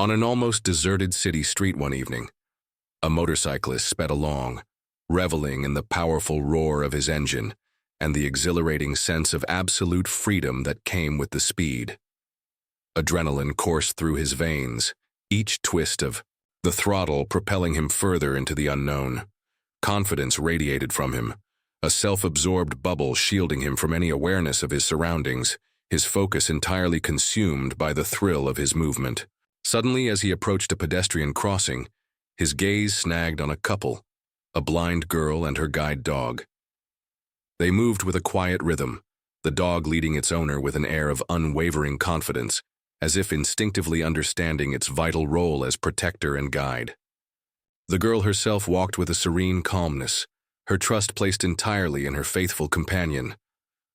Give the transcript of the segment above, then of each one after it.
On an almost deserted city street one evening, a motorcyclist sped along, reveling in the powerful roar of his engine and the exhilarating sense of absolute freedom that came with the speed. Adrenaline coursed through his veins, each twist of the throttle propelling him further into the unknown. Confidence radiated from him, a self-absorbed bubble shielding him from any awareness of his surroundings, his focus entirely consumed by the thrill of his movement. Suddenly, as he approached a pedestrian crossing, his gaze snagged on a couple, a blind girl and her guide dog. They moved with a quiet rhythm, the dog leading its owner with an air of unwavering confidence, as if instinctively understanding its vital role as protector and guide. The girl herself walked with a serene calmness, her trust placed entirely in her faithful companion.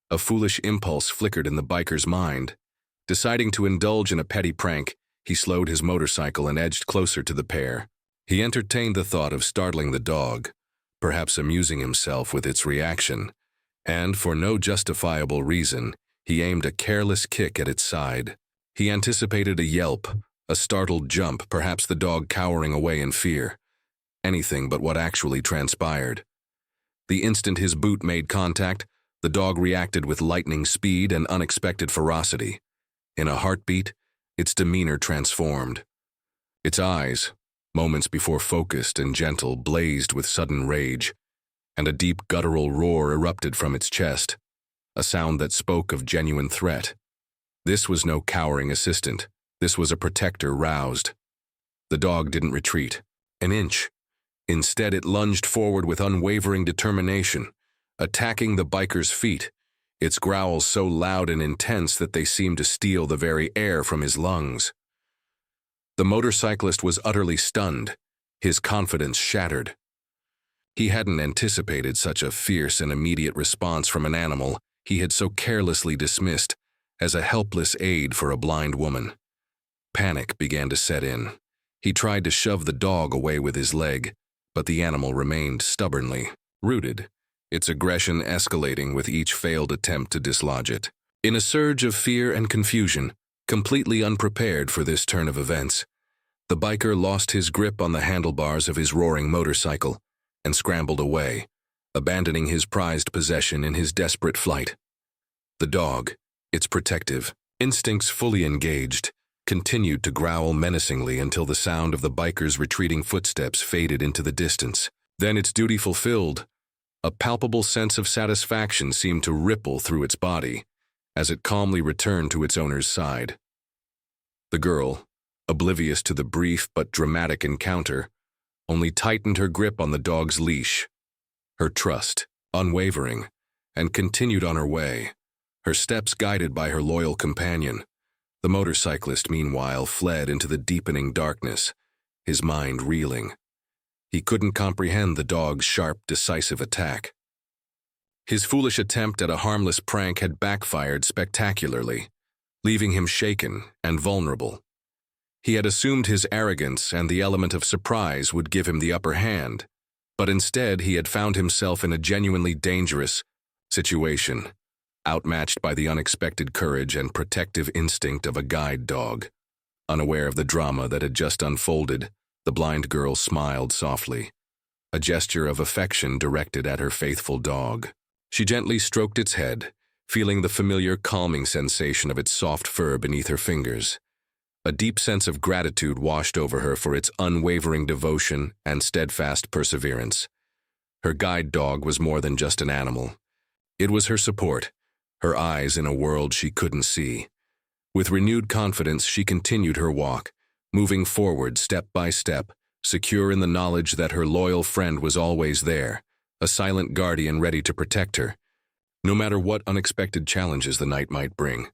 A foolish impulse flickered in the biker's mind. Deciding to indulge in a petty prank, he slowed his motorcycle and edged closer to the pair. He entertained the thought of startling the dog, perhaps amusing himself with its reaction, and for no justifiable reason, he aimed a careless kick at its side. He anticipated a yelp, a startled jump, perhaps the dog cowering away in fear. Anything but what actually transpired. The instant his boot made contact, the dog reacted with lightning speed and unexpected ferocity. In a heartbeat, its demeanor transformed. Its eyes, moments before focused and gentle, blazed with sudden rage, and a deep guttural roar erupted from its chest, a sound that spoke of genuine threat. This was no cowering assistant. This was a protector roused. The dog didn't retreat an inch. Instead, it lunged forward with unwavering determination, attacking the biker's feet, its growls so loud and intense that they seemed to steal the very air from his lungs. The motorcyclist was utterly stunned, his confidence shattered. He hadn't anticipated such a fierce and immediate response from an animal he had so carelessly dismissed as a helpless aid for a blind woman. Panic began to set in. He tried to shove the dog away with his leg, but the animal remained stubbornly rooted, its aggression escalating with each failed attempt to dislodge it. In a surge of fear and confusion, completely unprepared for this turn of events, the biker lost his grip on the handlebars of his roaring motorcycle and scrambled away, abandoning his prized possession in his desperate flight. The dog, its protective instincts fully engaged, continued to growl menacingly until the sound of the biker's retreating footsteps faded into the distance. Then, its duty fulfilled, a palpable sense of satisfaction seemed to ripple through its body as it calmly returned to its owner's side. The girl, oblivious to the brief but dramatic encounter, only tightened her grip on the dog's leash, her trust unwavering, and continued on her way, her steps guided by her loyal companion. The motorcyclist, meanwhile, fled into the deepening darkness, his mind reeling. He couldn't comprehend the dog's sharp, decisive attack. His foolish attempt at a harmless prank had backfired spectacularly, leaving him shaken and vulnerable. He had assumed his arrogance and the element of surprise would give him the upper hand, but instead he had found himself in a genuinely dangerous situation, outmatched by the unexpected courage and protective instinct of a guide dog. Unaware of the drama that had just unfolded, the blind girl smiled softly, a gesture of affection directed at her faithful dog. She gently stroked its head, feeling the familiar calming sensation of its soft fur beneath her fingers. A deep sense of gratitude washed over her for its unwavering devotion and steadfast perseverance. Her guide dog was more than just an animal. It was her support, her eyes in a world she couldn't see. With renewed confidence, she continued her walk, moving forward step by step, secure in the knowledge that her loyal friend was always there, a silent guardian ready to protect her, no matter what unexpected challenges the night might bring.